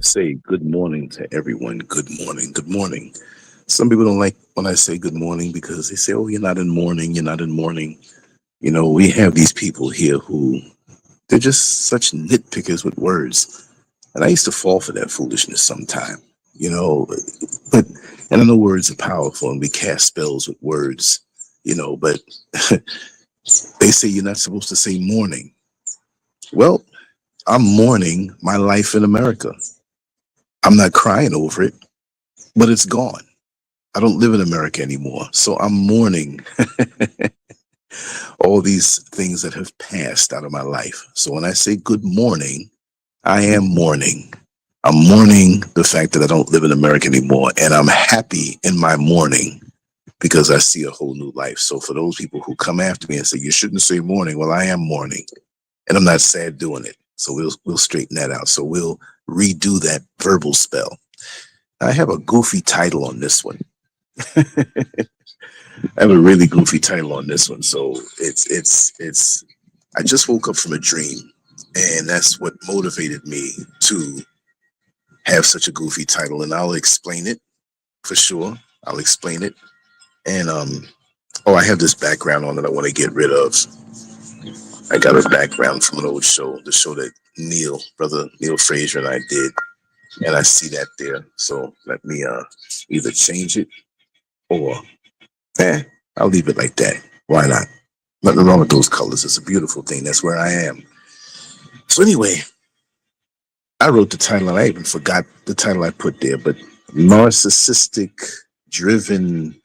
to say good morning to everyone. Good morning. Good morning. Some people don't like when I say good morning because they say, oh, you're not in mourning. You're not in mourning. We have these people here who they're just such nitpickers with words. And I used to fall for that foolishness sometime, you know, but, and I know words are powerful and we cast spells with words, but they say you're not supposed to say mourning. Well, I'm mourning my life in America. I'm not crying over it, but it's gone. I don't live in America anymore. So I'm mourning all these things that have passed out of my life. So when I say good morning, I am mourning. I'm mourning the fact that I don't live in America anymore. And I'm happy in my mourning because I see a whole new life. So for those people who come after me and say, you shouldn't say mourning, well, I am mourning. And I'm not sad doing it. So we'll straighten that out. So we'll redo that verbal spell. I have a goofy title on this one. I have a really goofy title on this one. So it's I just woke up from a dream, and that's what motivated me to have such a goofy title. And I'll explain it for sure. I'll explain it. And oh, I have this background on that I want to get rid of. I got a background from an old show, the show that brother Neil Frazier and I did. And I see that there. So let me either change it or I'll leave it like that. Why not? Nothing wrong with those colors. It's a beautiful thing. That's where I am. So anyway, I wrote the title and I even forgot the title I put there, but narcissistic driven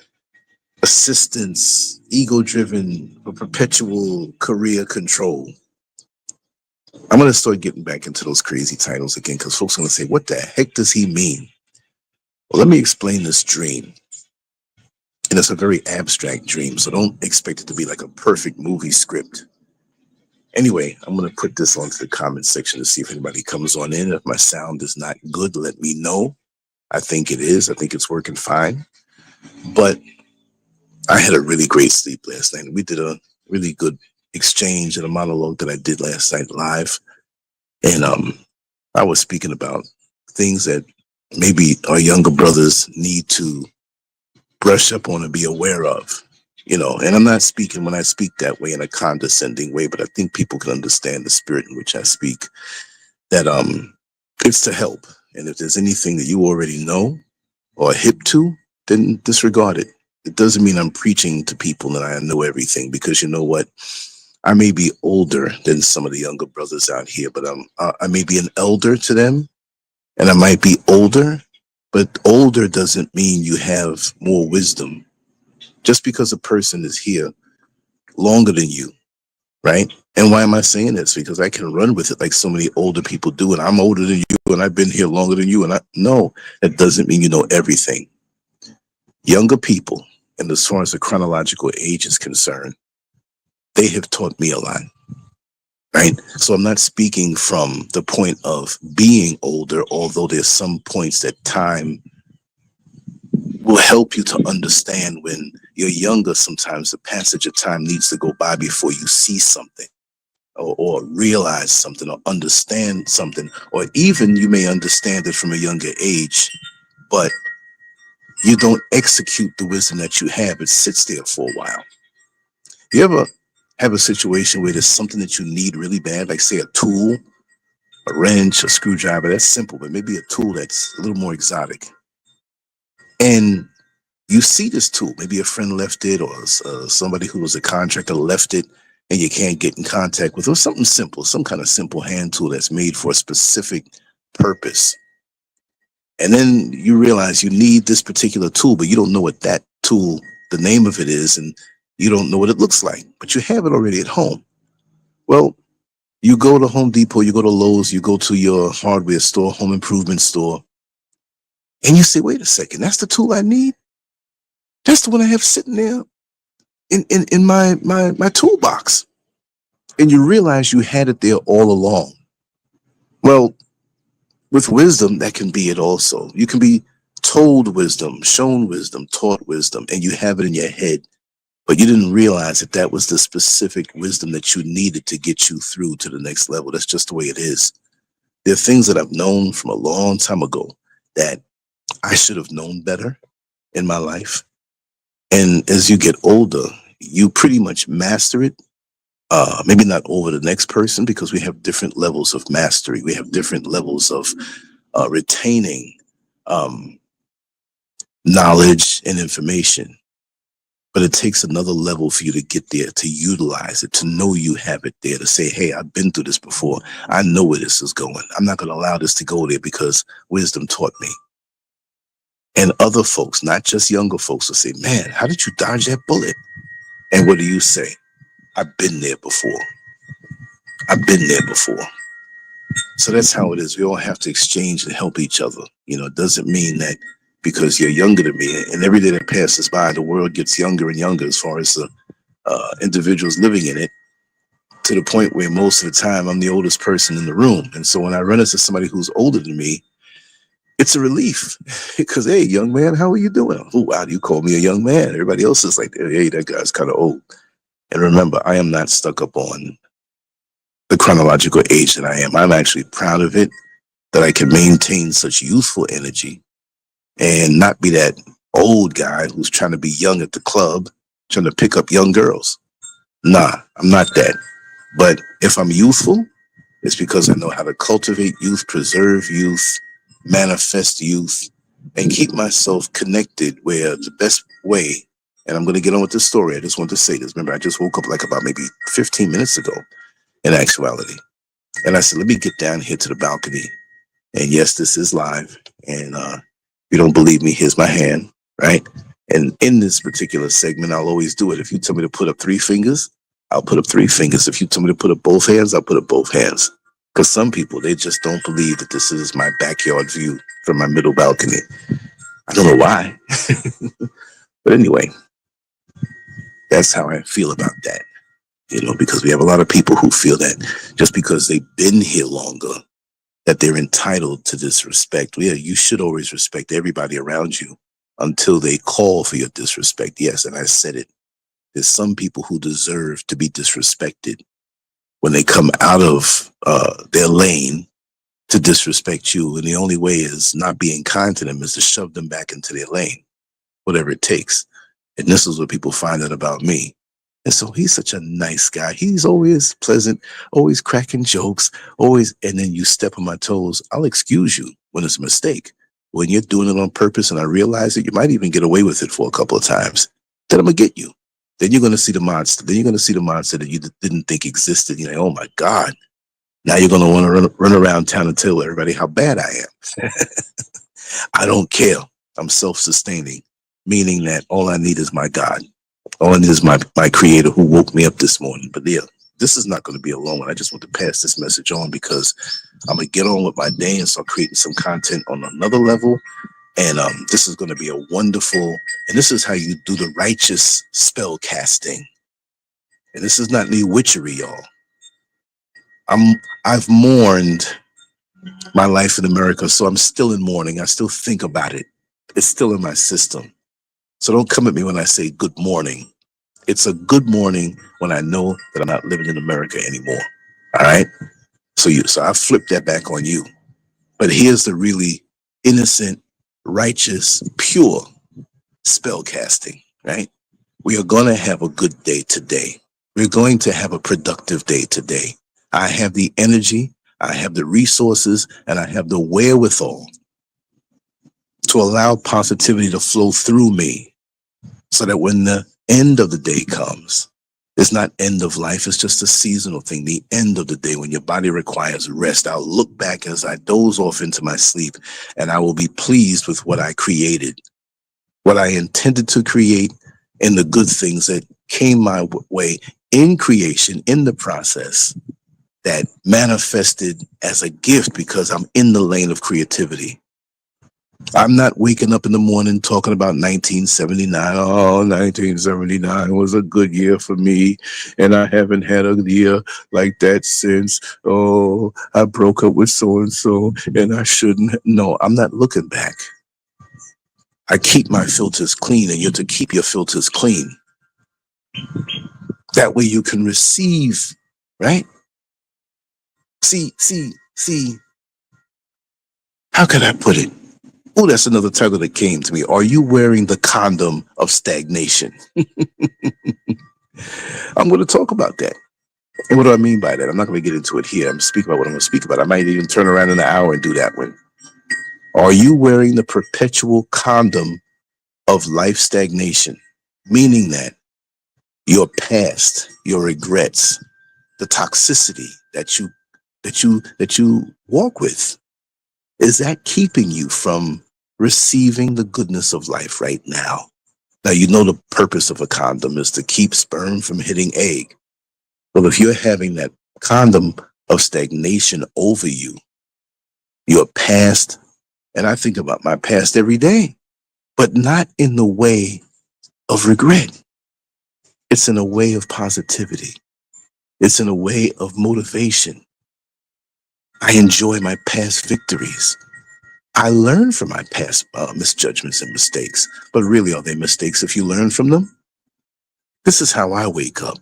assistance, ego driven, perpetual career control. I'm going to start getting back into those crazy titles again because folks are going to say, what the heck does he mean? Well, let me explain this dream. And it's a very abstract dream, so don't expect it to be like a perfect movie script. Anyway, I'm going to put this onto the comment section to see if anybody comes on in. If my sound is not good, let me know. I think it is. I think it's working fine. But I had a really great sleep last night. We did a really good exchange in a monologue that I did last night live. And I was speaking about things that maybe our younger brothers need to brush up on and be aware of, and I'm not speaking when I speak that way in a condescending way, but I think people can understand the spirit in which I speak, that it's to help. And if there's anything that you already know or are hip to, then disregard it. It doesn't mean I'm preaching to people that I know everything, because you know what? I may be older than some of the younger brothers out here, but I may be an elder to them, and I might be older, but older doesn't mean you have more wisdom. Just because a person is here longer than you, right? And why am I saying this? Because I can run with it like so many older people do, and I'm older than you, and I've been here longer than you, and no, that doesn't mean you know everything. Younger people, and as far as the chronological age is concerned, they have taught me a lot, right? So I'm not speaking from the point of being older, although there's some points that time will help you to understand. When you're younger, sometimes the passage of time needs to go by before you see something or realize something or understand something, or even you may understand it from a younger age, but you don't execute the wisdom that you have. It sits there for a while. You ever have a situation where there's something that you need really bad, like say a tool, a wrench, a screwdriver? That's simple, but maybe a tool that's a little more exotic. And you see this tool, maybe a friend left it, or somebody who was a contractor left it, and you can't get in contact with it. Or something simple, some kind of simple hand tool that's made for a specific purpose. And then you realize you need this particular tool, but you don't know what that tool, the name of it is, and you don't know what it looks like, but you have it already at home. Well, you go to Home Depot, you go to Lowe's, you go to your hardware store, home improvement store, and you say, wait a second, that's the tool I need? That's the one I have sitting there in my toolbox. And you realize you had it there all along. Well, with wisdom, that can be it also. You can be told wisdom, shown wisdom, taught wisdom, and you have it in your head, but you didn't realize that that was the specific wisdom that you needed to get you through to the next level. That's just the way it is. There are things that I've known from a long time ago that I should have known better in my life. And as you get older, you pretty much master it. Maybe not over the next person because we have different levels of mastery. We have different levels of retaining um, knowledge and information. But it takes another level for you to get there, to utilize it, to know you have it there, to say, hey, I've been through this before. I know where this is going. I'm not going to allow this to go there because wisdom taught me. And other folks, not just younger folks, will say, man, how did you dodge that bullet? And what do you say? I've been there before. I've been there before. So that's how it is. We all have to exchange and help each other. You know, it doesn't mean that because you're younger than me and every day that passes by, the world gets younger and younger as far as the individuals living in it, to the point where most of the time I'm the oldest person in the room. And so when I run into somebody who's older than me, it's a relief because, hey, young man, how are you doing? Oh, wow, you call me a young man. Everybody else is like, hey, that guy's kind of old. And remember, I am not stuck up on the chronological age that I am. I'm actually proud of it, that I can maintain such youthful energy and not be that old guy who's trying to be young at the club, trying to pick up young girls. Nah, I'm not that. But if I'm youthful, it's because I know how to cultivate youth, preserve youth, manifest youth, and keep myself connected where the best way, and I'm going to get on with this story. I just want to say this. Remember, I just woke up like about maybe 15 minutes ago in actuality. And I said, let me get down here to the balcony. And yes, this is live. And if you don't believe me, here's my hand, right? And in this particular segment, I'll always do it. If you tell me to put up 3 fingers, I'll put up 3 fingers. If you tell me to put up both hands, I'll put up both hands. Because some people, they just don't believe that this is my backyard view from my middle balcony. I don't know why. But anyway, that's how I feel about that. You know, because we have a lot of people who feel that just because they've been here longer, that they're entitled to this respect. Yeah, you should always respect everybody around you until they call for your disrespect. Yes, and I said it. There's some people who deserve to be disrespected when they come out of their lane to disrespect you. And the only way is not being kind to them is to shove them back into their lane, whatever it takes. And this is what people find out about me. And so he's such a nice guy. He's always pleasant, always cracking jokes, always. And then you step on my toes. I'll excuse you when it's a mistake. When you're doing it on purpose and I realize it, you might even get away with it for a couple of times. Then I'm going to get you. Then you're going to see the monster. Then you're going to see the monster that you didn't think existed. You're like, oh my God. Now you're going to want to run around town and tell everybody how bad I am. I don't care. I'm self-sustaining, meaning that all I need is my God. All I need is my creator who woke me up this morning. But yeah, this is not going to be a long one. I just want to pass this message on because I'm going to get on with my day and start creating some content on another level. And this is going to be a wonderful, and this is how you do the righteous spell casting. And this is not any witchery, y'all. I've mourned my life in America, so I'm still in mourning. I still think about it. It's still in my system. So don't come at me when I say good morning. It's a good morning when I know that I'm not living in America anymore. All right. So I flipped that back on you. But here's the really innocent, righteous, pure spell casting, right? We are going to have a good day today. We're going to have a productive day today. I have the energy, I have the resources, and I have the wherewithal to allow positivity to flow through me so that when the end of the day comes, it's not end of life, it's just a seasonal thing. The end of the day when your body requires rest, I'll look back as I doze off into my sleep and I will be pleased with what I created, what I intended to create, and the good things that came my way in creation, in the process, that manifested as a gift because I'm in the lane of creativity. I'm not waking up in the morning talking about 1979. Oh, 1979 was a good year for me, and I haven't had a year like that since. Oh, I broke up with so-and-so, and I shouldn't. No, I'm not looking back. I keep my filters clean, and you're to keep your filters clean. That way you can receive, right? See, how can I put it? Oh, that's another title that came to me. Are you wearing the condom of stagnation? I'm going to talk about that. And what do I mean by that? I'm not going to get into it here. I'm speaking about what I'm going to speak about. I might even turn around in an hour and do that one. Are you wearing the perpetual condom of life stagnation? Meaning that your past, your regrets, the toxicity that you walk with, is that keeping you from receiving the goodness of life right now? Now, you know the purpose of a condom is to keep sperm from hitting egg. Well, if you're having that condom of stagnation over you, your past, and I think about my past every day, but not in the way of regret. It's in a way of positivity. It's in a way of motivation. I enjoy my past victories. I learn from my past misjudgments and mistakes, but really, are they mistakes if you learn from them? This is how I wake up.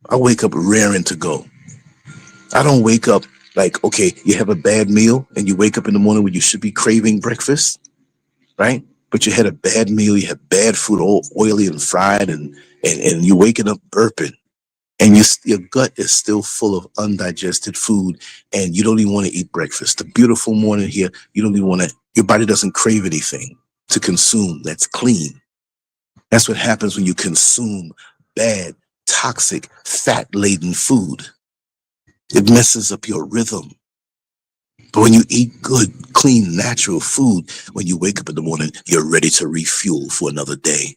I wake up raring to go. I don't wake up like, okay, you have a bad meal and you wake up in the morning when you should be craving breakfast, right? But you had a bad meal, you had bad food, all oily and fried, and you're waking up burping, and your gut is still full of undigested food, and you don't even want to eat breakfast. The beautiful morning here, you don't even want to, your body doesn't crave anything to consume that's clean. That's what happens when you consume bad, toxic, fat-laden food. It messes up your rhythm. But when you eat good, clean, natural food, when you wake up in the morning, you're ready to refuel for another day.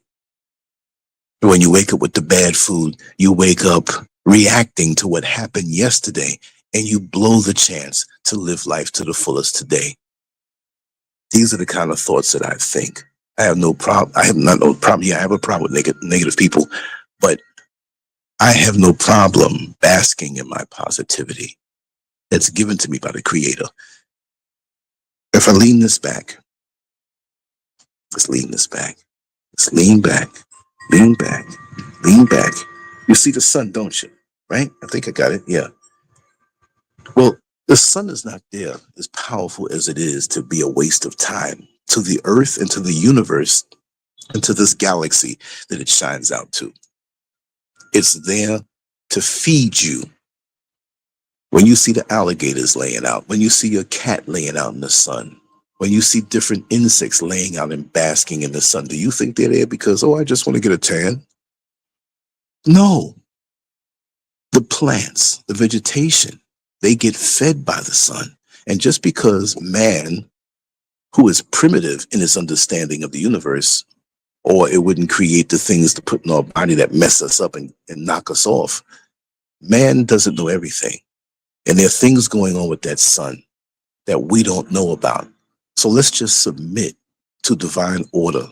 But when you wake up with the bad food, you wake up reacting to what happened yesterday, and you blow the chance to live life to the fullest today. These are the kind of thoughts that I think. I have no problem. I have not no problem. Yeah, I have a problem with negative people, but I have no problem basking in my positivity that's given to me by the Creator. If I lean this back, let's lean this back. Let's lean back, lean back, lean back. You see the sun, don't you? Right? I think I got it. Yeah. Well, the sun is not there as powerful as it is to be a waste of time to the earth and to the universe and to this galaxy that it shines out to. It's there to feed you. When you see the alligators laying out, when you see your cat laying out in the sun, when you see different insects laying out and basking in the sun, do you think they're there because, oh, I just want to get a tan? No. The plants, the vegetation, they get fed by the sun. And just because man, who is primitive in his understanding of the universe, or it wouldn't create the things to put in our body that mess us up and knock us off, man doesn't know everything. And there are things going on with that sun that we don't know about. So let's just submit to divine order.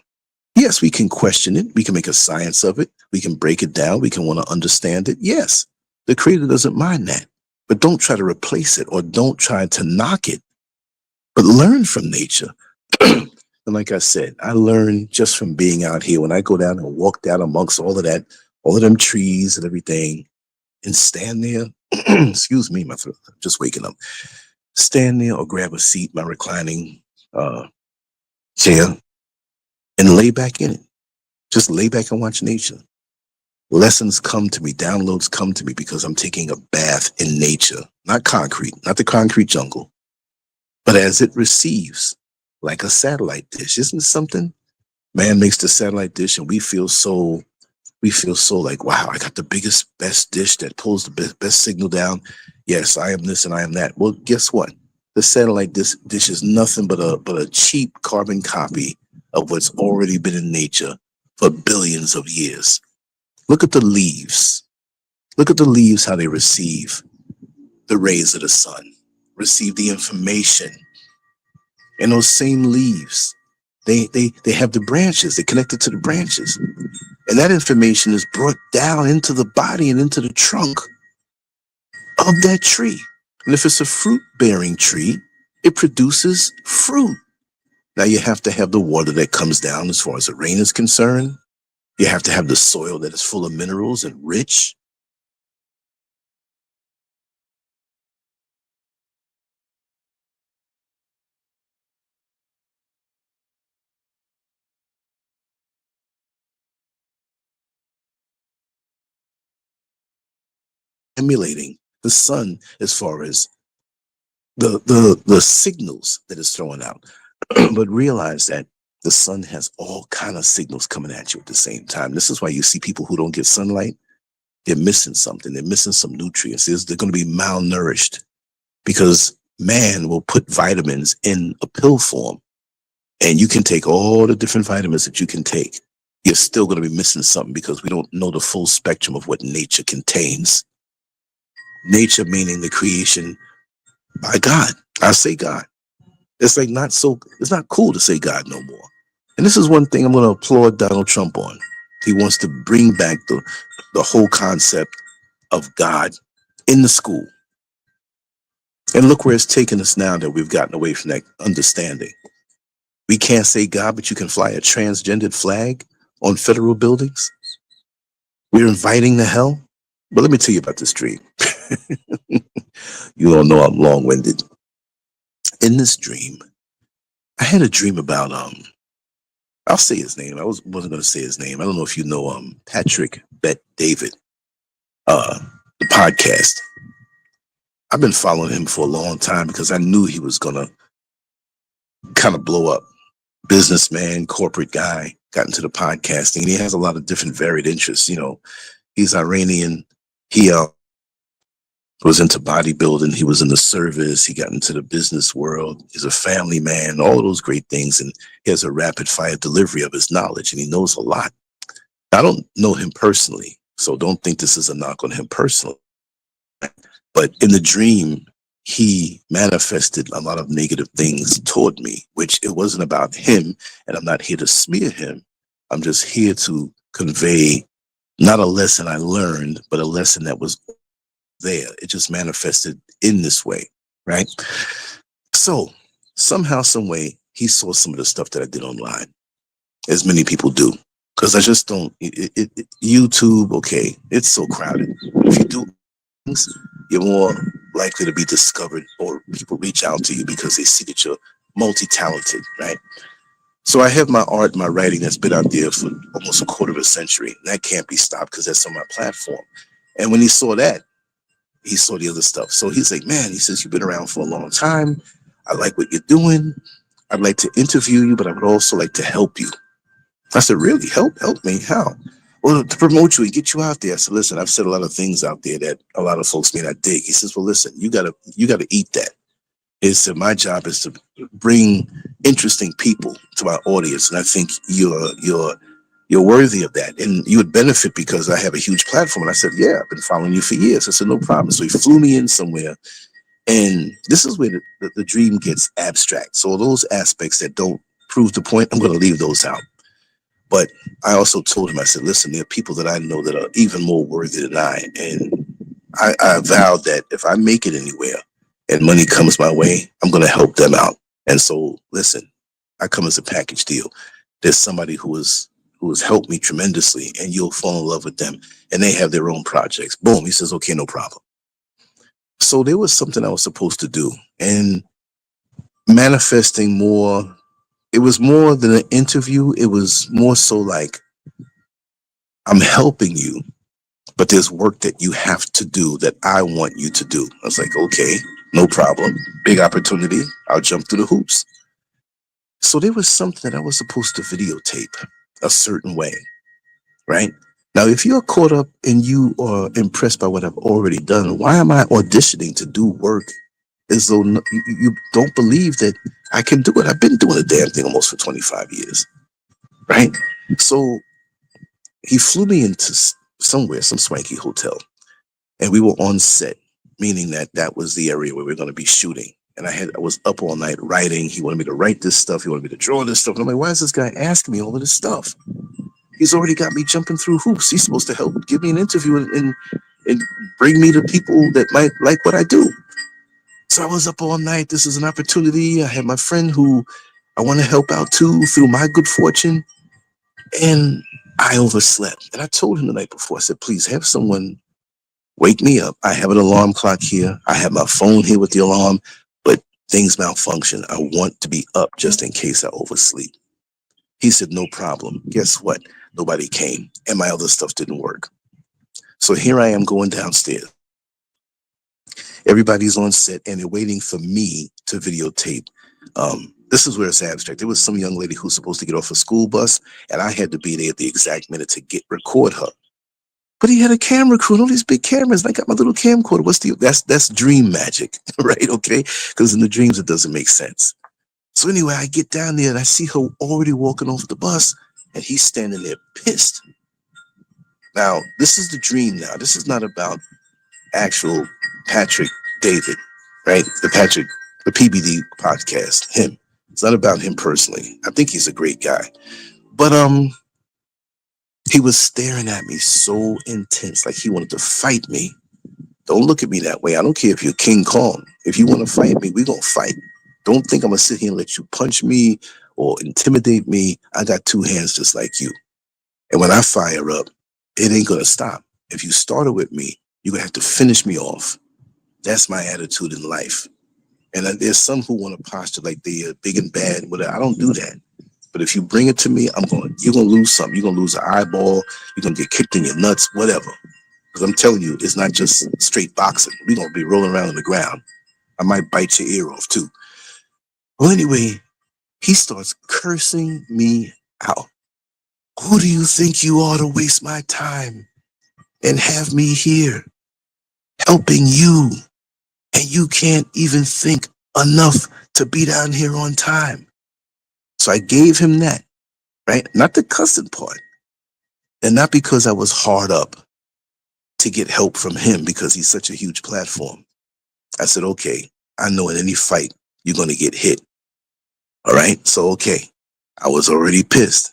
Yes, we can question it. We can make a science of it. We can break it down. We can want to understand it. Yes, the Creator doesn't mind that. But don't try to replace it or don't try to knock it. But learn from nature. And like I said, I learned just from being out here. When I go down and walk down amongst all of that, all of them trees and everything, and stand there, excuse me, my throat, I'm just waking up. Stand there or grab a seat, my reclining chair, and lay back in it. Just lay back and watch nature. Lessons come to me, downloads come to me because I'm taking a bath in nature, not concrete, not the concrete jungle, but as it receives, like a satellite dish. Isn't it something? Man makes the satellite dish and we feel so like, wow, I got the biggest, best dish that pulls the best signal down. Yes, I am this and I am that. Well, guess what? The satellite dish is nothing but a cheap carbon copy of what's already been in nature for billions of years. Look at the leaves. Look at the leaves, how they receive the rays of the sun, receive the information. And those same leaves, they have the branches, they're connected to the branches. And that information is brought down into the body and into the trunk of that tree. And if it's a fruit-bearing tree, it produces fruit. Now you have to have the water that comes down as far as the rain is concerned. You have to have the soil that is full of minerals and rich. emulating the sun as far as the signals that it's throwing out. But realize that the sun has all kind of signals coming at you at the same time. This is why you see people who don't get sunlight. They're missing something. They're missing some nutrients. They're going to be malnourished because man will put vitamins in a pill form, and you can take all the different vitamins that you can take. You're still going to be missing something because we don't know the full spectrum of what nature contains. Nature meaning the creation by God. I say God. It's like it's not cool to say God no more. And this is one thing I'm going to applaud Donald Trump on. He wants to bring back the whole concept of God in the school. And look where it's taken us now that we've gotten away from that understanding. We can't say God, but you can fly a transgendered flag on federal buildings. We're inviting the hell. But let me tell you about this dream. You don't know I'm long-winded. In this dream, I had a dream about I'll say his name. I wasn't going to say his name. I don't know if you know Patrick Bet David, the podcast. I've been following him for a long time because I knew he was going to kind of blow up. Businessman, corporate guy, got into the podcasting, and he has a lot of different varied interests. You know, he's Iranian. He was into bodybuilding. He was in the service. He got into the business world. He's a family man, all of those great things. And he has a rapid fire delivery of his knowledge, and he knows a lot. I don't know him personally, so don't think this is a knock on him personally. But in the dream, he manifested a lot of negative things toward me, which it wasn't about him. And I'm not here to smear him. I'm just here to convey not a lesson I learned, but a lesson that was there. It just manifested in this way, right? So somehow, some way, he saw some of the stuff that I did online, as many people do, because I just don't. YouTube, okay, it's so crowded. If you do things, you're more likely to be discovered, or people reach out to you because they see that you're multi-talented, right? So I have my art, my writing that's been out there for almost a quarter of a century, and that can't be stopped because that's on my platform. And when he saw that, he saw the other stuff. So he's like, man, he says, you've been around for a long time. I like what you're doing. I'd like to interview you, but I would also like to help you. I said, really? Help me? How? Well, to promote you and get you out there. I said, listen, I've said a lot of things out there that a lot of folks may not dig. He says, well, listen, you gotta eat that. He said, my job is to bring interesting people to my audience. And I think you're worthy of that, and you would benefit because I have a huge platform. And I said, yeah, I've been following you for years. I said, no problem. So he flew me in somewhere, and this is where the dream gets abstract. So those aspects that don't prove the point, I'm going to leave those out. But I also told him, I said, listen, there are people that I know that are even more worthy than I, and I vowed that if I make it anywhere and money comes my way, I'm going to help them out. And so, listen, I come as a package deal. There's somebody who has helped me tremendously, and you'll fall in love with them, and they have their own projects. Boom. He says, okay, no problem. So there was something I was supposed to do, and manifesting more. It was more than an interview. It was more so like, I'm helping you, but there's work that you have to do that I want you to do. I was like, okay, no problem. Big opportunity. I'll jump through the hoops. So there was something that I was supposed to videotape a certain way, right? Now, if you're caught up and you are impressed by what I've already done, why am I auditioning to do work as though you don't believe that I can do it? I've been doing the damn thing almost for 25 years, right? So he flew me into somewhere, some swanky hotel, and we were on set, meaning that was the area where we were going to be shooting. And I was up all night writing. He wanted me to write this stuff. He wanted me to draw this stuff. And I'm like, why is this guy asking me all of this stuff? He's already got me jumping through hoops. He's supposed to help give me an interview and bring me to people that might like what I do. So I was up all night. This is an opportunity. I had my friend who I want to help out too through my good fortune. And I overslept. And I told him the night before, I said, please have someone wake me up. I have an alarm clock here. I have my phone here with the alarm, but things malfunction. I want to be up just in case I oversleep. He said, no problem. Guess what? Nobody came, and my other stuff didn't work. So here I am going downstairs. Everybody's on set and they're waiting for me to videotape. This is where it's abstract. There was some young lady who's supposed to get off a school bus, and I had to be there at the exact minute to record her. But he had a camera crew and all these big cameras. And I got my little camcorder. That's dream magic, right? Okay, because in the dreams it doesn't make sense. So anyway, I get down there and I see her already walking off the bus, and he's standing there pissed. Now, this is the dream. Now, this is not about actual Patrick David, right? The PBD podcast, him. It's not about him personally. I think he's a great guy. But he was staring at me so intense, like he wanted to fight me. Don't look at me that way. I don't care if you're King Kong. If you want to fight me, we're going to fight. Don't think I'm going to sit here and let you punch me or intimidate me. I got two hands just like you. And when I fire up, it ain't going to stop. If you started with me, you're going to have to finish me off. That's my attitude in life. And there's some who want to posture like they are big and bad. Whatever. I don't do that. But if you bring it to me, you're going to lose something. You're going to lose an eyeball. You're going to get kicked in your nuts, whatever. Because I'm telling you, it's not just straight boxing. We're going to be rolling around on the ground. I might bite your ear off too. Well, anyway, he starts cursing me out. Who do you think you are to waste my time and have me here helping you? And you can't even think enough to be down here on time. So I gave him that, right? Not the cussing part. And not because I was hard up to get help from him because he's such a huge platform. I said, okay, I know in any fight, you're going to get hit. All right. So, okay. I was already pissed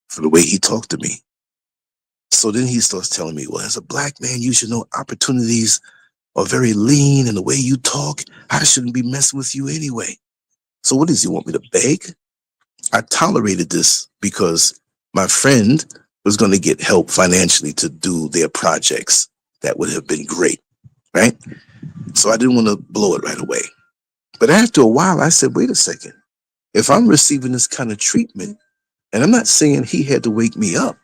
for the way he talked to me. So then he starts telling me, well, as a black man, you should know opportunities are very lean, and the way you talk, I shouldn't be messing with you anyway. So what does he want me to beg? I tolerated this because my friend was going to get help financially to do their projects. That would have been great, right? So I didn't want to blow it right away. But after a while, I said, wait a second. If I'm receiving this kind of treatment, and I'm not saying he had to wake me up,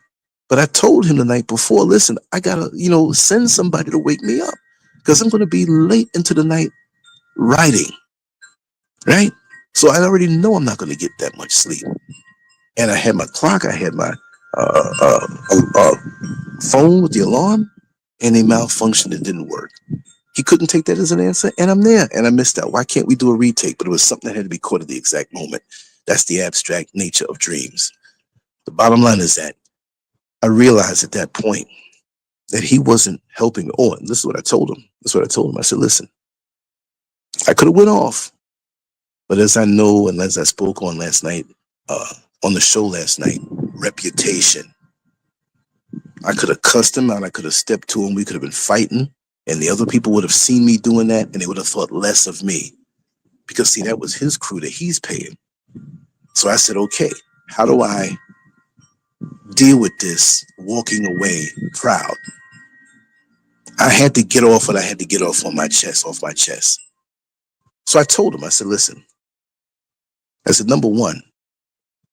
but I told him the night before, listen, I got to, send somebody to wake me up because I'm going to be late into the night writing, right? So I already know I'm not going to get that much sleep. And I had my clock, I had my phone with the alarm, and they malfunctioned. It didn't work. He couldn't take that as an answer, and I'm there, and I missed out. Why can't we do a retake? But it was something that had to be caught at the exact moment. That's the abstract nature of dreams. The bottom line is that I realized at that point that he wasn't helping me. Oh, and this is what I told him. I said, listen, I could have went off, but as I know, and as I spoke on last night, on the show last night, reputation. I could have cussed him out. I could have stepped to him. We could have been fighting, and the other people would have seen me doing that, and they would have thought less of me. Because, see, that was his crew that he's paying. So I said, okay, how do I deal with this walking away proud? I had to get off what I had to get off my chest. So I told him, I said, listen, I said, number one,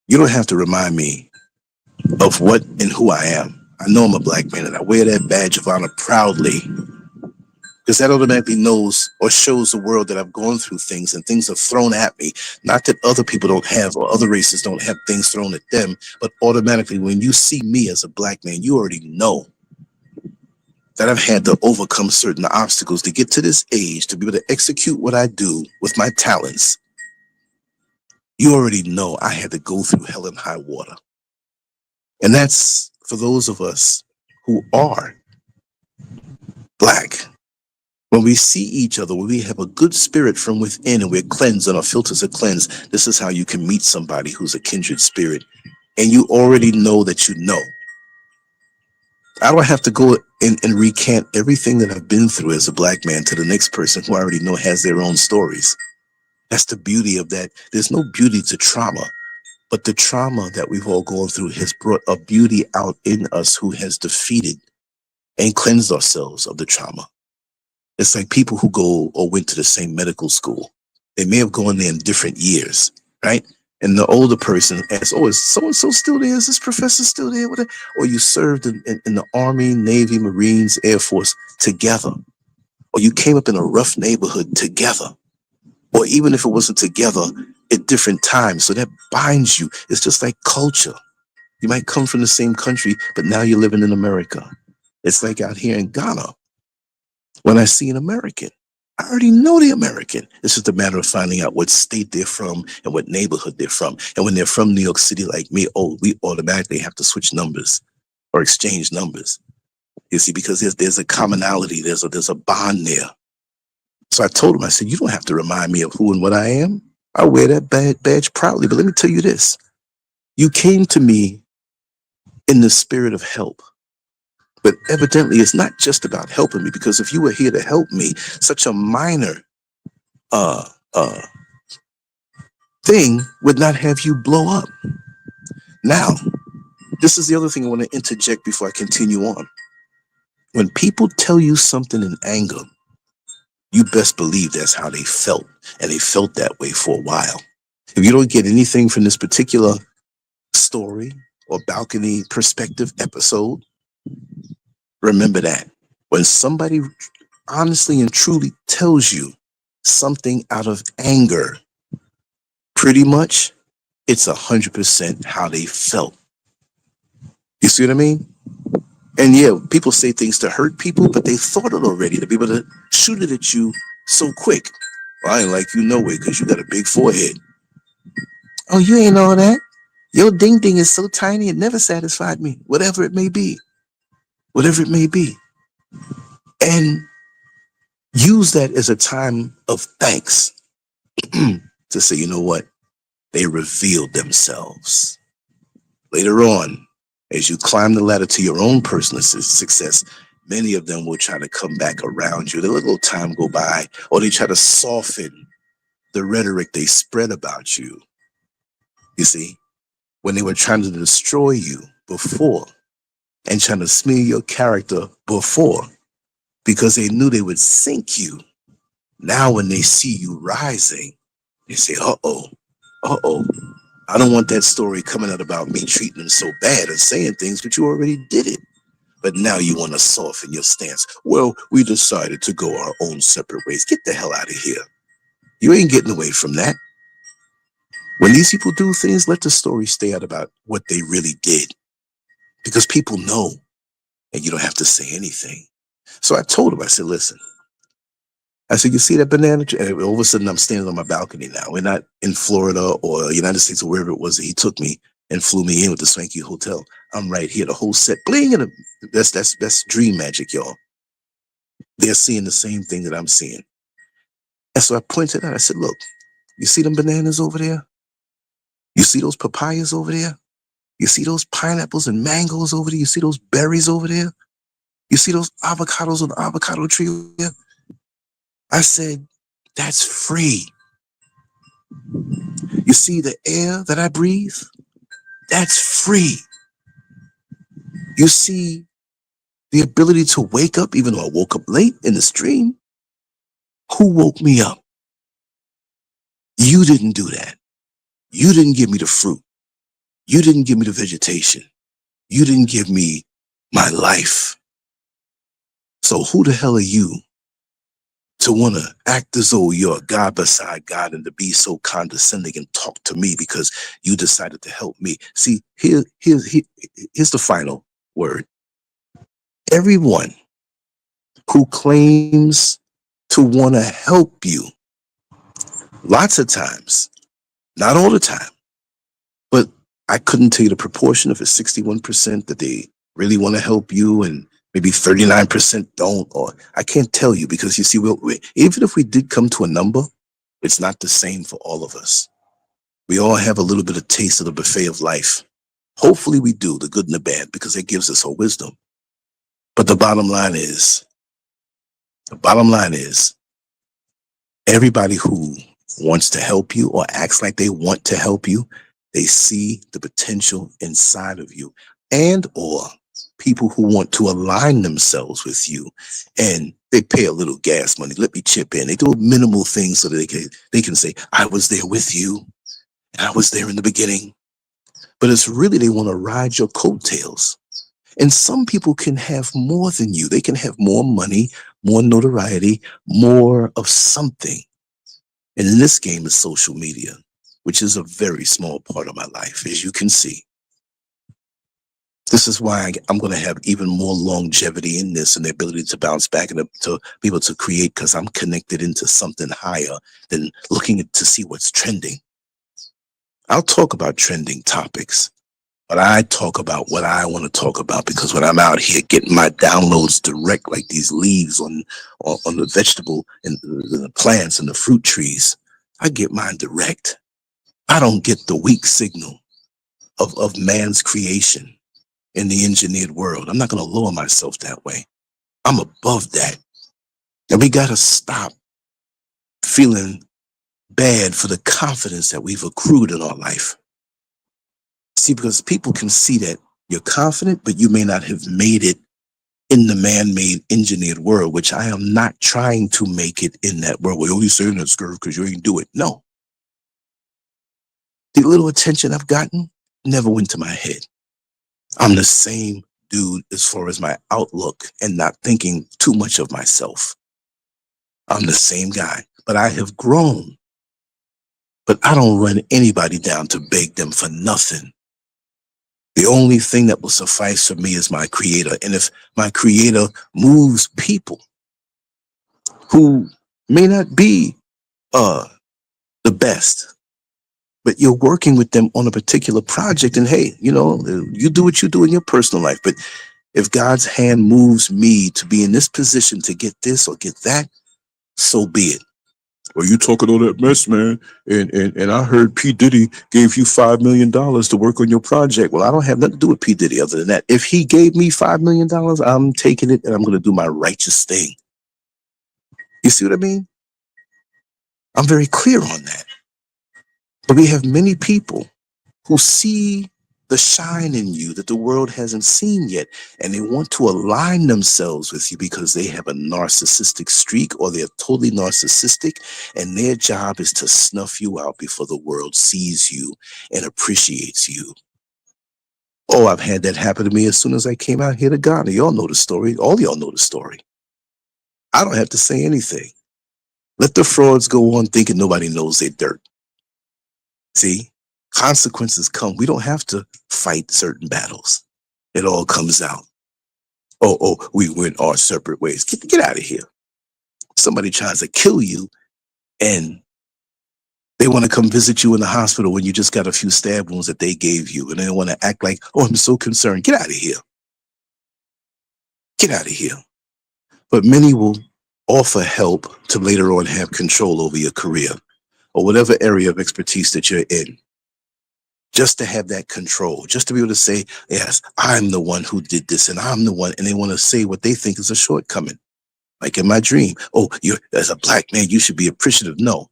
you don't have to remind me of what and who I am. I know I'm a black man and I wear that badge of honor proudly because that automatically knows or shows the world that I've gone through things and things are thrown at me. Not that other people don't have or other races don't have things thrown at them, but automatically when you see me as a black man, you already know that I've had to overcome certain obstacles to get to this age, to be able to execute what I do with my talents. You already know I had to go through hell and high water. And that's for those of us who are black. When we see each other, when we have a good spirit from within and we're cleansed and our filters are cleansed, this is how you can meet somebody who's a kindred spirit. And you already know that you know. I don't have to go and recant everything that I've been through as a black man to the next person who I already know has their own stories. That's the beauty of that. There's no beauty to trauma, but the trauma that we've all gone through has brought a beauty out in us who has defeated and cleansed ourselves of the trauma. It's like people who go or went to the same medical school. They may have gone there in different years, right? And the older person asks, oh, is so-and-so still there? Is this professor still there? Or you served in the Army, Navy, Marines, Air Force together. or you came up in a rough neighborhood together, or even if it wasn't together at different times. So that binds you. It's just like culture. You might come from the same country, but now you're living in America. It's like out here in Ghana. When I see an American, I already know the American. It's just a matter of finding out what state they're from and what neighborhood they're from. And when they're from New York City like me, oh, we automatically have to switch numbers or exchange numbers. You see, because there's a commonality, there's a bond there. So I told him, I said, you don't have to remind me of who and what I am. I wear that badge proudly. But let me tell you this. You came to me in the spirit of help. But evidently, it's not just about helping me, because if you were here to help me, such a minor uh, uh, thing would not have you blow up. Now, this is the other thing I want to interject before I continue on. When people tell you something in anger, you best believe that's how they felt, and they felt that way for a while. If you don't get anything from this particular story or balcony perspective episode, remember that when somebody honestly and truly tells you something out of anger, pretty much it's 100% how they felt. You see what I mean? And yeah, people say things to hurt people, but they thought it already to be able to shoot it at you so quick. Well, I ain't like you no way because you got a big forehead. Oh, you ain't all that. Your ding ding is so tiny it never satisfied me. Whatever it may be. Whatever it may be. And use that as a time of thanks to say, you know what? They revealed themselves. Later on, as you climb the ladder to your own personal success, many of them will try to come back around you. They let a little time go by, or they try to soften the rhetoric they spread about you. You see, when they were trying to destroy you before and trying to smear your character before, because they knew they would sink you. Now, when they see you rising, they say, uh-oh, I don't want that story coming out about me treating them so bad and saying things, but you already did it. But now you want to soften your stance. Well, we decided to go our own separate ways. Get the hell out of here. You ain't getting away from that. When these people do things, let the story stay out about what they really did, because people know and you don't have to say anything. So I told him, I said, listen, I said, you see that banana tree? And all of a sudden, I'm standing on my balcony now. We're not in Florida or United States or wherever it was that he took me and flew me in with the swanky hotel. I'm right here, the whole set bling, and that's dream magic, y'all. They're seeing the same thing that I'm seeing. And so I pointed out, I said, look, you see them bananas over there? You see those papayas over there? You see those pineapples and mangoes over there? You see those berries over there? You see those avocados on the avocado tree over there? I said, that's free. You see the air that I breathe? That's free. You see the ability to wake up, even though I woke up late in the stream? Who woke me up? You didn't do that. You didn't give me the fruit. You didn't give me the vegetation. You didn't give me my life. So who the hell are you to want to act as though you're a God beside God and to be so condescending and talk to me because you decided to help me? See, here's the final word. Everyone who claims to want to help you, lots of times, not all the time, but I couldn't tell you the proportion if it's 61% that they really want to help you and maybe 39% don't, or I can't tell you, because you see, even if we did come to a number, it's not the same for all of us. We all have a little bit of taste of the buffet of life. Hopefully we do, the good and the bad, because it gives us our wisdom. But the bottom line is, everybody who wants to help you or acts like they want to help you, they see the potential inside of you, and or people who want to align themselves with you, and they pay a little gas money. Let me chip in. They do minimal things so that they can say, I was there with you, and I was there in the beginning. But it's really they want to ride your coattails. And some people can have more than you. They can have more money, more notoriety, more of something. And in this game is social media, which is a very small part of my life, as you can see. This is why I'm going to have even more longevity in this and the ability to bounce back and to be able to create, because I'm connected into something higher than looking to see what's trending. I'll talk about trending topics, but I talk about what I want to talk about, because when I'm out here getting my downloads direct, like these leaves on the vegetable and the plants and the fruit trees, I get mine direct. I don't get the weak signal of man's creation in the engineered world. I'm not going to lower myself that way. I'm above that. And we got to stop feeling bad for the confidence that we've accrued in our life. See, because people can see that you're confident, but you may not have made it in the man-made engineered world, which I am not trying to make it in that world. Well, you're saying that, SCURV, because you ain't do it. No. The little attention I've gotten never went to my head. I'm the same dude as far as my outlook and not thinking too much of myself. I'm the same guy, but I have grown. But I don't run anybody down to beg them for nothing. The only thing that will suffice for me is my creator. And if my creator moves people who may not be the best, but you're working with them on a particular project, and hey, you know, you do what you do in your personal life. But if God's hand moves me to be in this position to get this or get that, so be it. Well, you talking all that mess, man. And I heard P. Diddy gave you $5 million to work on your project. Well, I don't have nothing to do with P. Diddy other than that. If he gave me $5 million, I'm taking it and I'm going to do my righteous thing. You see what I mean? I'm very clear on that. But we have many people who see the shine in you that the world hasn't seen yet, and they want to align themselves with you because they have a narcissistic streak or they're totally narcissistic, and their job is to snuff you out before the world sees you and appreciates you. Oh, I've had that happen to me as soon as I came out here to Ghana. Y'all know the story. All y'all know the story. I don't have to say anything. Let the frauds go on thinking nobody knows their dirt. See? Consequences come. We don't have to fight certain battles. It all comes out. Oh, we went our separate ways. Get out of here. Somebody tries to kill you and they want to come visit you in the hospital when you just got a few stab wounds that they gave you, and they want to act like, oh, I'm so concerned. Get out of here. Get out of here. But many will offer help to later on have control over your career or whatever area of expertise that you're in. Just to have that control, just to be able to say, yes, I'm the one who did this and I'm the one, and they want to say what they think is a shortcoming. Like in my dream, oh, you're, as a black man, you should be appreciative. No,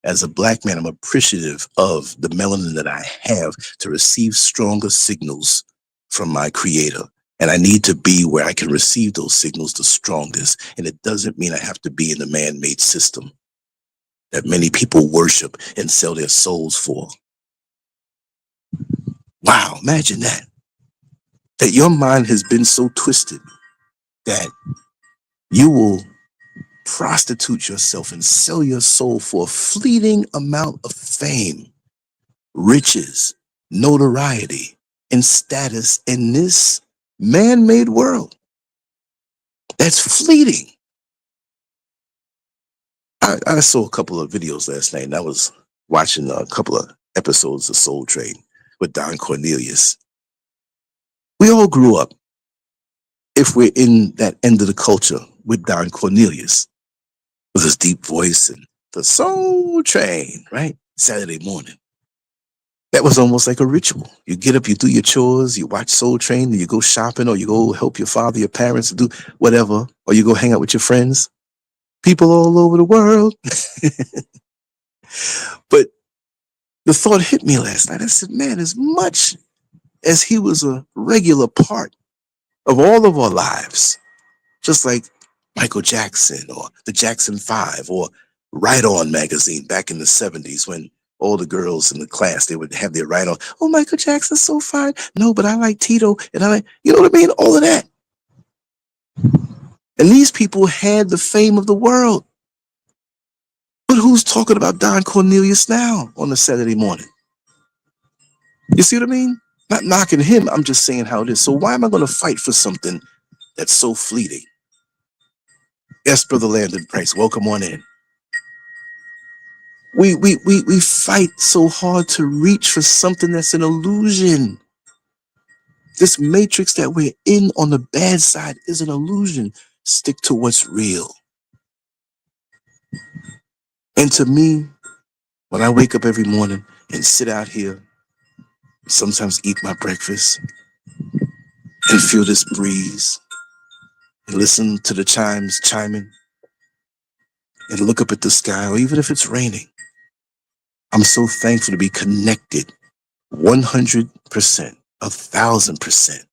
as a black man, I'm appreciative of the melanin that I have to receive stronger signals from my creator. And I need to be where I can receive those signals the strongest. And it doesn't mean I have to be in the man-made system that many people worship and sell their souls for. Wow, imagine that. That your mind has been so twisted that you will prostitute yourself and sell your soul for a fleeting amount of fame, riches, notoriety, and status in this man-made world. That's fleeting. I saw a couple of videos last night, and I was watching a couple of episodes of Soul Train with Don Cornelius. We all grew up, if we're in that end of the culture, with Don Cornelius, with his deep voice and the Soul Train, right? Saturday morning. That was almost like a ritual. You get up, you do your chores, you watch Soul Train, and you go shopping, or you go help your father, your parents, do whatever, or you go hang out with your friends. People all over the world. But the thought hit me last night. I said, man, as much as he was a regular part of all of our lives, just like Michael Jackson or the Jackson 5 or Right On magazine back in the 70s, when all the girls in the class, they would have their right on. Oh, Michael Jackson's so fine. No, but I like Tito, and I like, you know what I mean? All of that. And these people had the fame of the world. But who's talking about Don Cornelius now on a Saturday morning? You see what I mean? Not knocking him. I'm just saying how it is. So why am I going to fight for something that's so fleeting? Yes, Brother Landon Price, welcome on in. We fight so hard to reach for something that's an illusion. This matrix that we're in on the bad side is an illusion. Stick to what's real. And to me, when I wake up every morning and sit out here, sometimes eat my breakfast and feel this breeze and listen to the chimes chiming and look up at the sky, or even if it's raining, I'm so thankful to be connected 100%, 1,000%.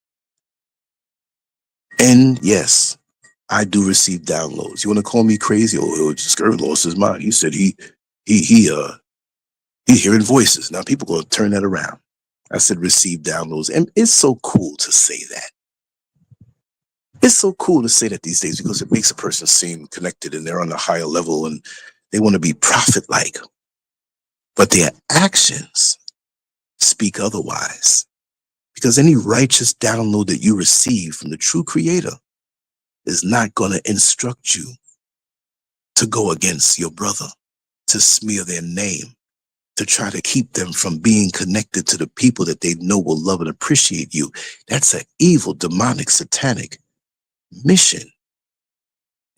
And yes, I do receive downloads. You want to call me crazy? Oh, SCURV lost his mind. He said he hearing voices. Now people gonna turn that around. I said receive downloads, and it's so cool to say that. It's so cool to say that these days because it makes a person seem connected and they're on a higher level and they want to be prophet-like. But their actions speak otherwise. Because any righteous download that you receive from the true creator is not going to instruct you to go against your brother, to smear their name, to try to keep them from being connected to the people that they know will love and appreciate you. That's an evil, demonic, satanic mission.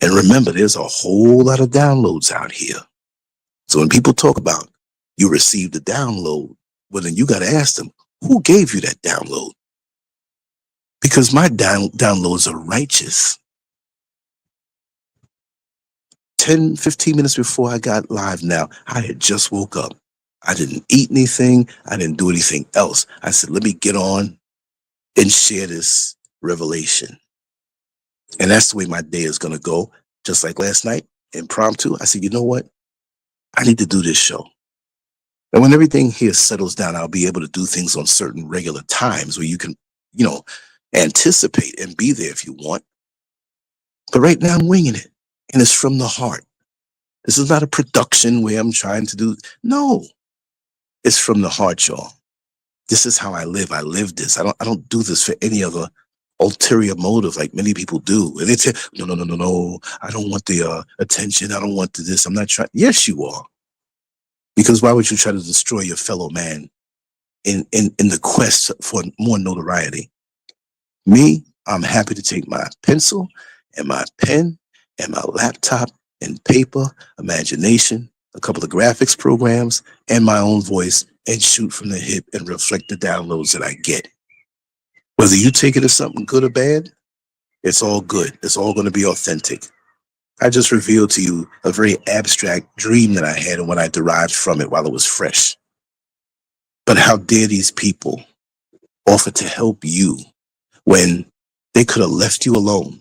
And remember, there's a whole lot of downloads out here. So when people talk about you received a download, well, then you got to ask them, who gave you that download? Because my downloads are righteous. 10, 15 minutes before I got live now, I had just woke up. I didn't eat anything. I didn't do anything else. I said, let me get on and share this revelation. And that's the way my day is going to go. Just like last night, impromptu, I said, you know what? I need to do this show. And when everything here settles down, I'll be able to do things on certain regular times where you can, anticipate and be there if you want. But right now I'm winging it. And it's from the heart. This is not a production where I'm trying to do. No, it's from the heart, y'all. This is how I live. I live this. I don't do this for any other ulterior motive like many people do. And they say, no. I don't want the attention. I don't want this. I'm not trying. Yes, you are. Because why would you try to destroy your fellow man in the quest for more notoriety? Me, I'm happy to take my pencil and my pen and my laptop and paper, imagination, a couple of graphics programs, and my own voice and shoot from the hip and reflect the downloads that I get. Whether you take it as something good or bad, it's all good. It's all going to be authentic. I just revealed to you a very abstract dream that I had and what I derived from it while it was fresh. But how dare these people offer to help you when they could have left you alone?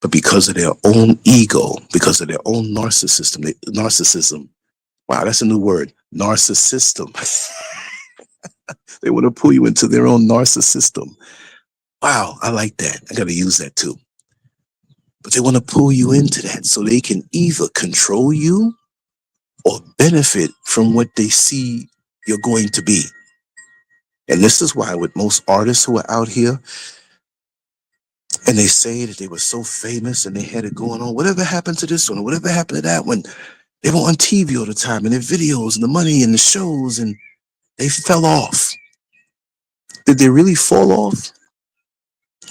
But because of their own ego, because of their own narcissism, wow, that's a new word, narcissism. They want to pull you into their own narcissism. Wow, I like that. I got to use that too. But they want to pull you into that so they can either control you or benefit from what they see you're going to be. And this is why with most artists who are out here, and they say that they were so famous and they had it going on, whatever happened to this one or whatever happened to that one, they were on TV all the time and their videos and the money and the shows, and they fell off. Did they really fall off?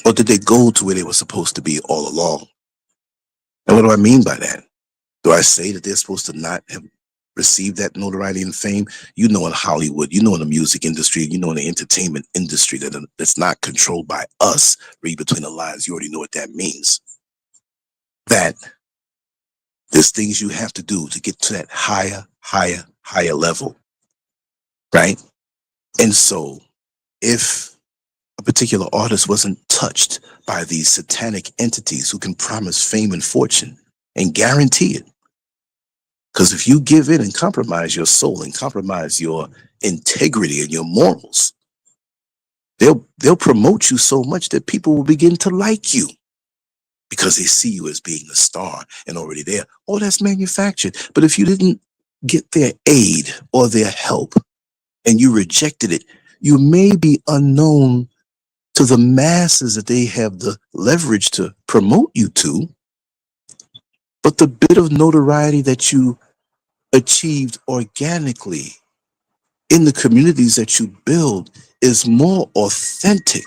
Or did they go to where they were supposed to be all along? And what do I mean by that? Do I say that they're supposed to not have received that notoriety and fame? You know, in Hollywood, you know, in the music industry, you know, in the entertainment industry, that's not controlled by us. Read between the lines. You already know what that means. That there's things you have to do to get to that higher level, right? And so if a particular artist wasn't touched by these satanic entities who can promise fame and fortune and guarantee it, Because if you give in and compromise your soul and compromise your integrity and your morals, they'll promote you so much that people will begin to like you because they see you as being a star and already there. Oh, that's manufactured. But if you didn't get their aid or their help and you rejected it, you may be unknown to the masses that they have the leverage to promote you to. But the bit of notoriety that you achieved organically in the communities that you build is more authentic.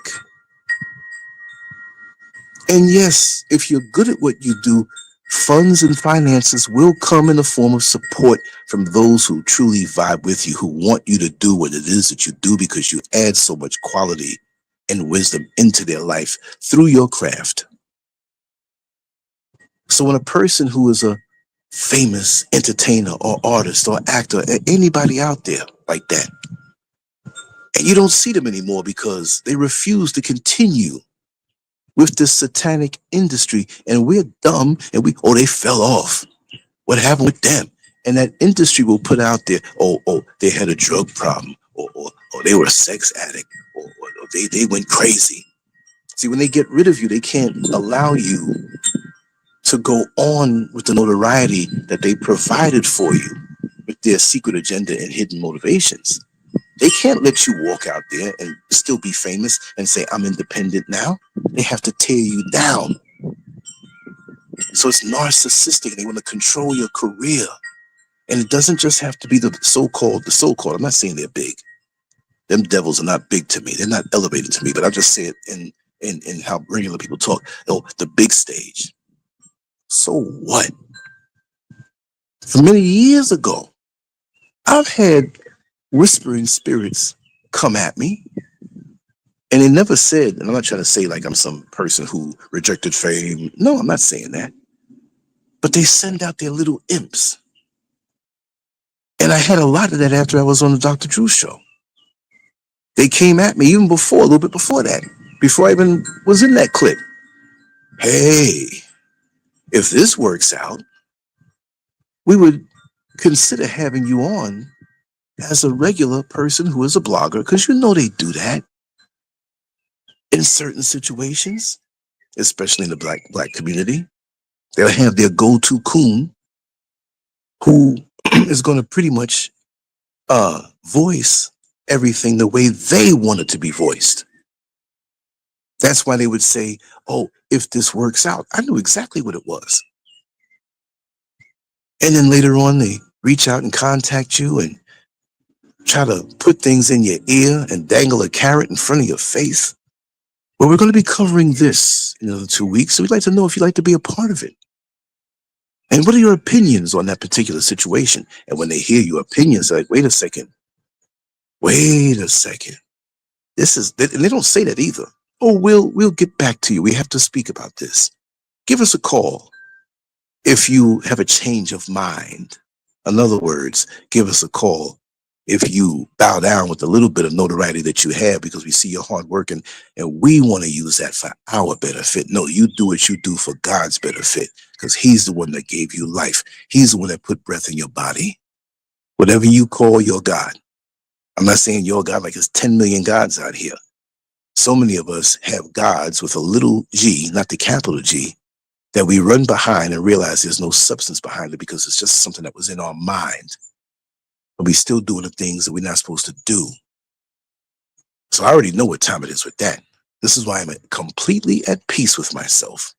And yes, if you're good at what you do, funds and finances will come in the form of support from those who truly vibe with you, who want you to do what it is that you do because you add so much quality and wisdom into their life through your craft. So when a person who is a famous entertainer or artist or actor, anybody out there like that, and you don't see them anymore because they refuse to continue with this satanic industry, and we're dumb and they fell off. What happened with them? And that industry will put out there, they had a drug problem, or they were a sex addict, or they went crazy. See, when they get rid of you, they can't allow you to go on with the notoriety that they provided for you with their secret agenda and hidden motivations. They can't let you walk out there and still be famous and say, I'm independent now. They have to tear you down. So it's narcissistic. They want to control your career. And it doesn't just have to be the so-called. I'm not saying they're big. Them devils are not big to me. They're not elevated to me, but I just say it in how regular people talk. Oh, the big stage. So what? For many years ago, I've had whispering spirits come at me, and they never said, and I'm not trying to say like I'm some person who rejected fame. No, I'm not saying that. But they send out their little imps. And I had a lot of that after I was on the Dr. Drew show. They came at me even before, a little bit before that, before I even was in that clip. Hey, if this works out, we would consider having you on as a regular person who is a blogger, because you know they do that in certain situations, especially in the black community. They'll have their go-to coon who is going to pretty much voice everything the way they want it to be voiced. That's why they would say, oh, if this works out. I knew exactly what it was. And then later on, they reach out and contact you and try to put things in your ear and dangle a carrot in front of your face. Well, we're going to be covering this in another 2 weeks, so we'd like to know if you'd like to be a part of it. And what are your opinions on that particular situation? And when they hear your opinions, they're like, wait a second. This is, and they don't say that either. Oh, we'll get back to you. We have to speak about this. Give us a call if you have a change of mind. In other words, give us a call if you bow down with a little bit of notoriety that you have, because we see your hard work and we want to use that for our benefit. No, you do what you do for God's benefit, because he's the one that gave you life. He's the one that put breath in your body. Whatever you call your God. I'm not saying your God like there's 10 million gods out here. So many of us have gods with a little g, not the capital G, that we run behind and realize there's no substance behind it because it's just something that was in our mind. But we still doing the things that we're not supposed to do. So I already know what time it is with that. This is why I'm completely at peace with myself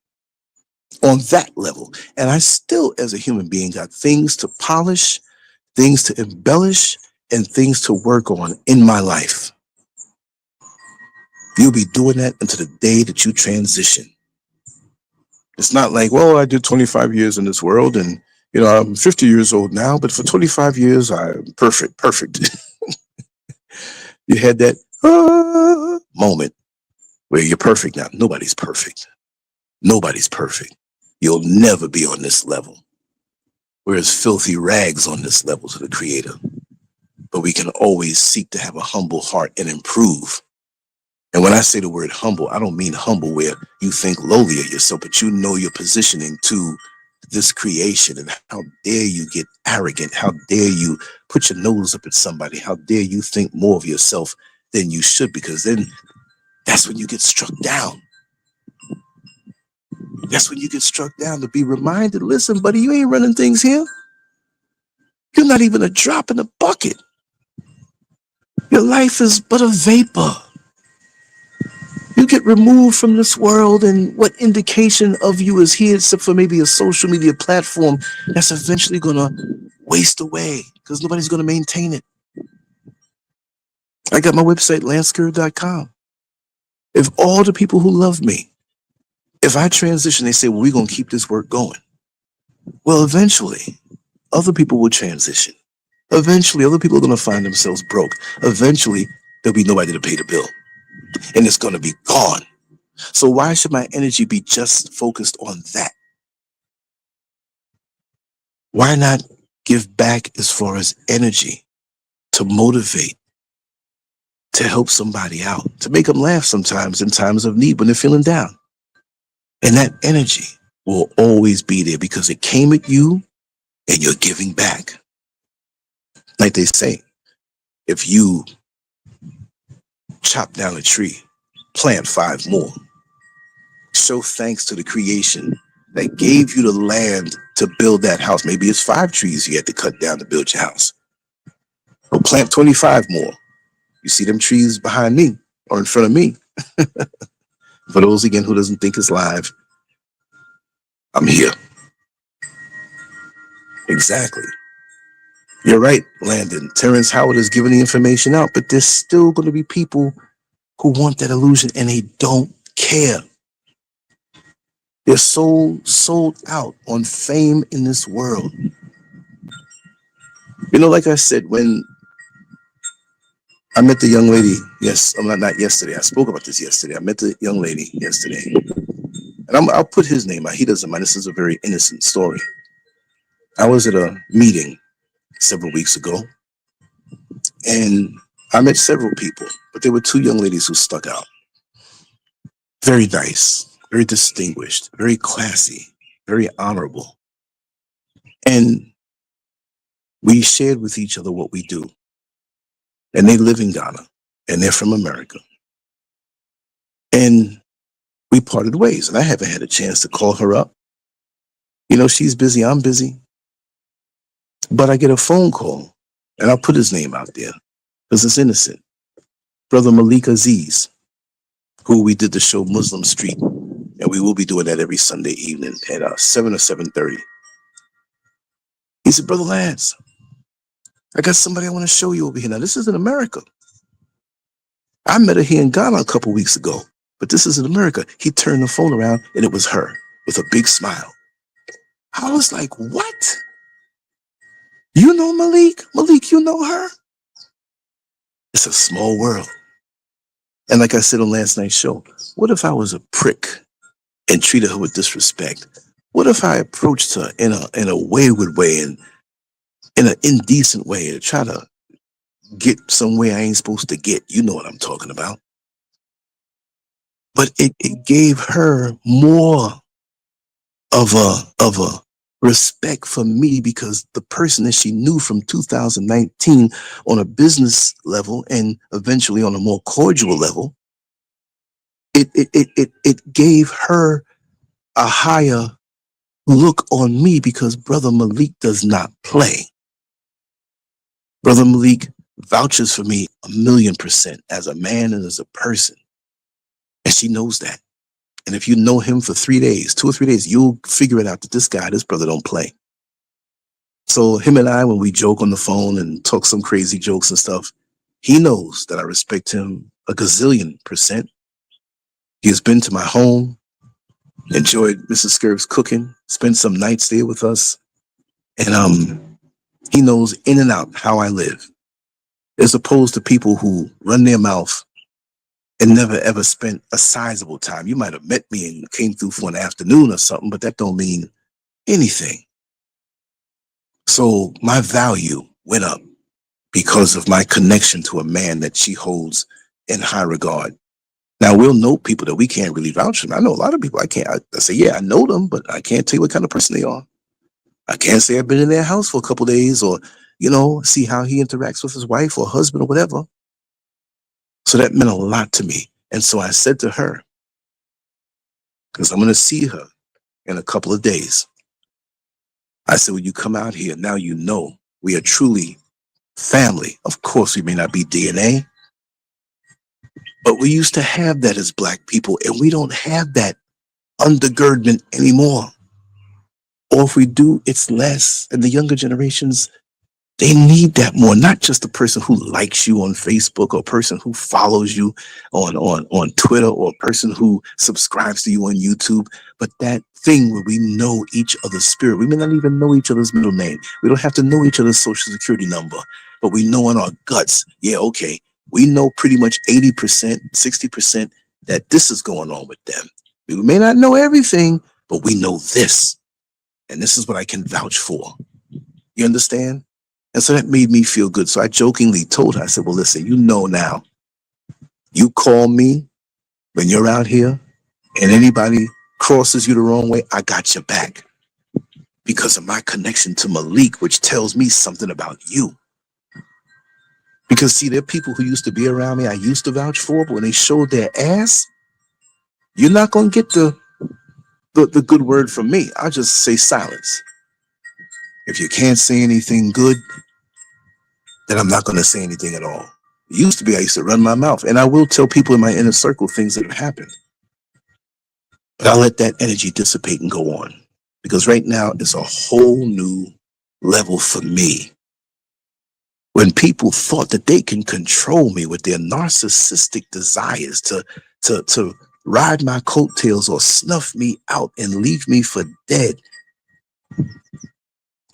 on that level. And I still, as a human being, got things to polish, things to embellish, and things to work on in my life. You'll be doing that until the day that you transition. It's not like, well, I did 25 years in this world and, I'm 50 years old now, but for 25 years, I'm perfect. You had that moment where you're perfect now. Nobody's perfect. Nobody's perfect. You'll never be on this level. We're as filthy rags on this level to the Creator. But we can always seek to have a humble heart and improve. And when I say the word humble, I don't mean humble where you think lowly of yourself, but you know your positioning to this creation, and how dare you get arrogant? How dare you put your nose up at somebody? How dare you think more of yourself than you should? Because then that's when you get struck down. That's when you get struck down, to be reminded, listen, buddy, you ain't running things here. You're not even a drop in the bucket. Your life is but a vapor. You get removed from this world, and what indication of you is here except for maybe a social media platform that's eventually going to waste away because nobody's going to maintain it. I got my website, LANCESCURV.com. If all the people who love me, if I transition, they say, well, we're going to keep this work going. Well, eventually, other people will transition. Eventually, other people are going to find themselves broke. Eventually, there'll be nobody to pay the bill, and it's going to be gone. So why should my energy be just focused on that? Why not give back as far as energy to motivate, to help somebody out, to make them laugh sometimes in times of need when they're feeling down? And that energy will always be there because it came at you and you're giving back. Like they say, if you chop down a tree, plant 5 more. Show thanks to the creation that gave you the land to build that house. Maybe it's 5 trees you had to cut down to build your house. Or plant 25 more. You see them trees behind me or in front of me. For those, again, who doesn't think it's live, I'm here. Exactly. You're right, Landon. Terrence Howard is giving the information out, but there's still going to be people who want that illusion and they don't care. They're so sold out on fame in this world. You know, like I said, when I met the young lady, not yesterday. I spoke about this yesterday. I met the young lady yesterday. And I'll put his name out. He doesn't mind. This is a very innocent story. I was at a meeting several weeks ago, and I met several people, but there were 2 young ladies who stuck out. Very nice, very distinguished, very classy, very honorable. And we shared with each other what we do. And they live in Ghana, and they're from America. And we parted ways, and I haven't had a chance to call her up. You know, she's busy, I'm busy. But I get a phone call, and I'll put his name out there because it's innocent. Brother Malik Aziz, who we did the show Muslim Street, and we will be doing that every Sunday evening at 7 or 7:30. He said, Brother Lance, I got somebody I want to show you over here. Now, this is in America. I met her here in Ghana a couple weeks ago, but this is in America. He turned the phone around, and it was her with a big smile. I was like, what? You know Malik? Malik, you know her? It's a small world. And like I said on last night's show, what if I was a prick and treated her with disrespect? What if I approached her in a wayward way and in an indecent way to try to get somewhere I ain't supposed to get? You know what I'm talking about. But it gave her more of a respect for me because the person that she knew from 2019 on a business level and eventually on a more cordial level, it gave her a higher look on me because Brother Malik does not play. Brother Malik vouches for me 1,000,000% as a man and as a person. And she knows that. And if you know him for 3 days, 2 or 3 days, you'll figure it out that this brother don't play. So him and I, when we joke on the phone and talk some crazy jokes and stuff, he knows that I respect him a gazillion%. He has been to my home, enjoyed Mrs. SCURV's cooking, spent some nights there with us. And he knows in and out how I live, as opposed to people who run their mouth and never ever spent a sizable time. You might have met me and came through for an afternoon or something, but that don't mean anything. So my value went up because of my connection to a man that she holds in high regard. Now, we'll know people that we can't really vouch for. I know a lot of people I say, yeah, I know them, but I can't tell you what kind of person they are. I can't say I've been in their house for a couple days or, see how he interacts with his wife or husband or whatever. So that meant a lot to me. And so I said to her, because I'm going to see her in a couple of days, I said, when you come out here, now you know we are truly family. Of course, we may not be DNA, but we used to have that as Black people, and we don't have that undergirdment anymore. Or if we do, it's less. And the younger generations, they need that more, not just the person who likes you on Facebook or a person who follows you on Twitter or a person who subscribes to you on YouTube, but that thing where we know each other's spirit. We may not even know each other's middle name. We don't have to know each other's social security number, but we know in our guts, yeah, okay, we know pretty much 80%, 60% that this is going on with them. We may not know everything, but we know this. And this is what I can vouch for. You understand? And so that made me feel good. So I jokingly told her, I said, well, listen, you know now, you call me when you're out here and anybody crosses you the wrong way, I got your back because of my connection to Malik, which tells me something about you. Because see, there are people who used to be around me, I used to vouch for, but when they showed their ass, you're not going to get the good word from me. I'll just say silence. If you can't say anything good, then I'm not going to say anything at all. It used to be I used to run my mouth, and I will tell people in my inner circle things that have happened. But I'll let that energy dissipate and go on. Because right now, it's a whole new level for me. When people thought that they can control me with their narcissistic desires to ride my coattails or snuff me out and leave me for dead.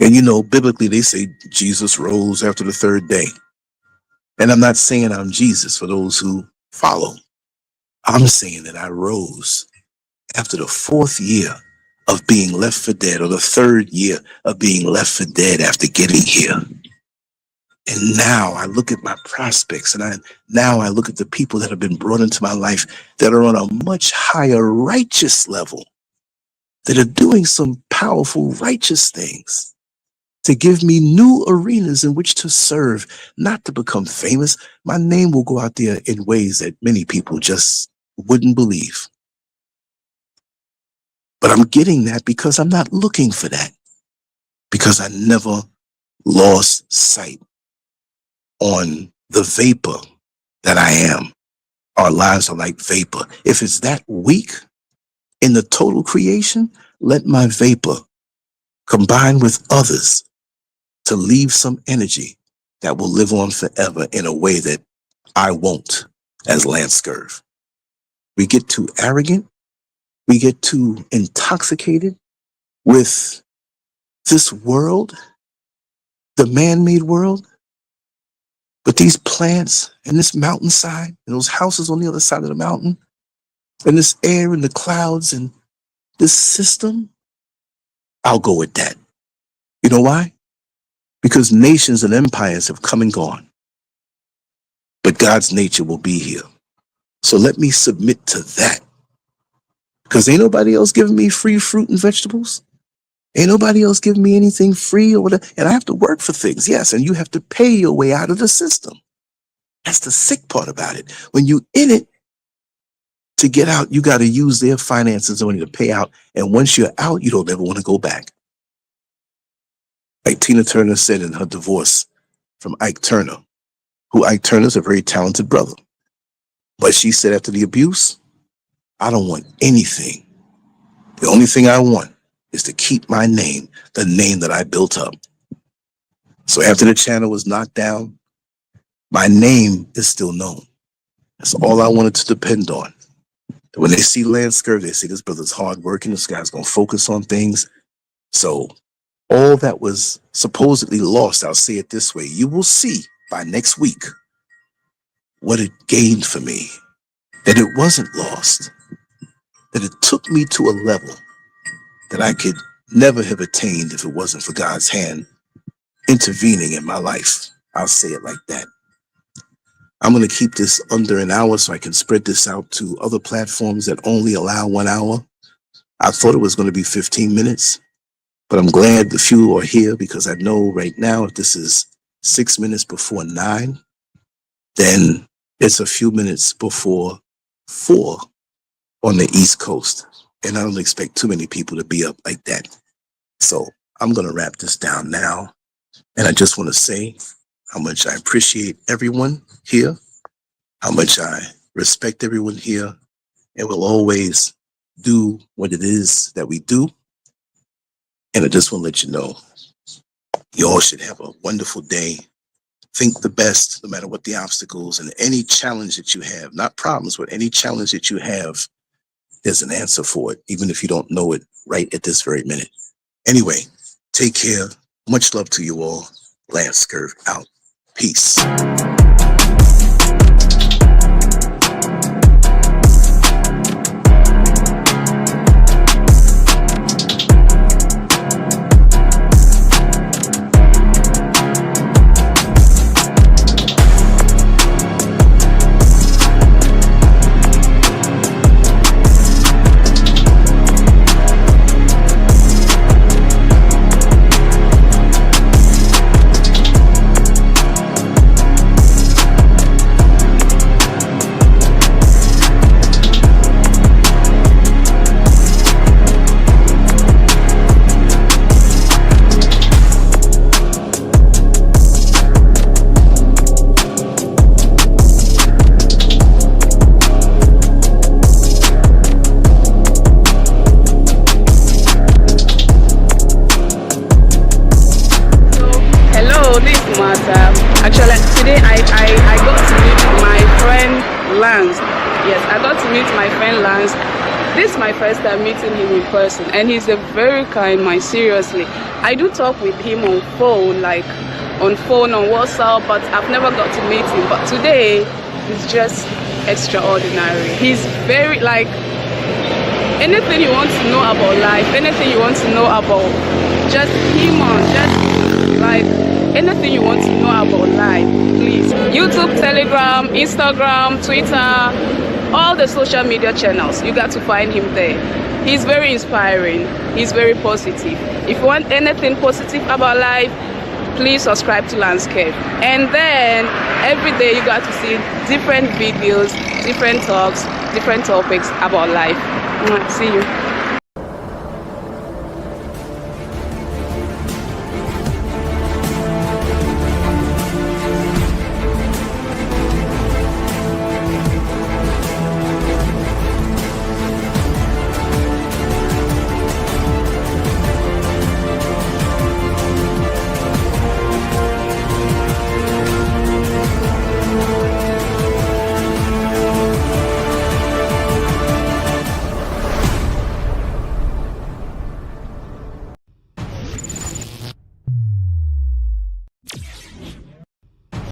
And biblically, they say Jesus rose after the third day. And I'm not saying I'm Jesus for those who follow. I'm saying that I rose after the fourth year of being left for dead, or the third year of being left for dead after getting here. And now I look at my prospects, and now I look at the people that have been brought into my life that are on a much higher righteous level, that are doing some powerful righteous things to give me new arenas in which to serve, not to become famous. My name will go out there in ways that many people just wouldn't believe. But I'm getting that because I'm not looking for that, because I never lost sight on the vapor that I am. Our lives are like vapor. If it's that weak in the total creation, let my vapor combine with others to leave some energy that will live on forever in a way that I won't, as LANCESCURV. We get too arrogant. We get too intoxicated with this world, the man-made world. But these plants and this mountainside and those houses on the other side of the mountain and this air and the clouds and this system, I'll go with that. You know why? Because nations and empires have come and gone. But God's nature will be here. So let me submit to that. Because ain't nobody else giving me free fruit and vegetables. Ain't nobody else giving me anything free or whatever. And I have to work for things, yes. And you have to pay your way out of the system. That's the sick part about it. When you in it, to get out, you got to use their finances only to pay out. And once you're out, you don't ever want to go back. Like Tina Turner said in her divorce from Ike Turner, who Ike Turner's a very talented brother. But she said after the abuse, I don't want anything. The only thing I want is to keep my name, the name that I built up. So after the channel was knocked down, my name is still known. That's all I wanted to depend on. When they see LANCESCURV, they say this brother's hardworking, this guy's going to focus on things. So all that was supposedly lost, I'll say it this way, you will see by next week what it gained for me, that it wasn't lost, that it took me to a level that I could never have attained if it wasn't for God's hand intervening in my life. I'll say it like that. I'm going to keep this under an hour so I can spread this out to other platforms that only allow 1 hour. I thought it was going to be 15 minutes, But I'm glad the few are here, because I know right now, if this is 6 minutes before 9, then it's a few minutes before 4 on the East Coast. And I don't expect too many people to be up like that. So I'm going to wrap this down now. And I just want to say how much I appreciate everyone here, how much I respect everyone here, and will always do what it is that we do. And I just want to let you know, you all should have a wonderful day. Think the best, no matter what the obstacles and any challenge that you have, not problems, but any challenge that you have, there's an answer for it, even if you don't know it right at this very minute. Anyway, take care. Much love to you all. LANCESCURV out. Peace. Actually, today I got to meet my friend Lance. Yes, I got to meet my friend Lance. This is my first time meeting him in person, and he's a very kind man, seriously. I do talk with him on phone, on WhatsApp, but I've never got to meet him. But today, he's just extraordinary. He's very, anything you want to know about life, anything you want to know about just him, anything you want to know about life, please. YouTube, Telegram, Instagram, Twitter, all the social media channels, you got to find him there. He's very inspiring. He's very positive. If you want anything positive about life, please subscribe to LANCESCURV. And then every day you got to see different videos, different talks, different topics about life. See you.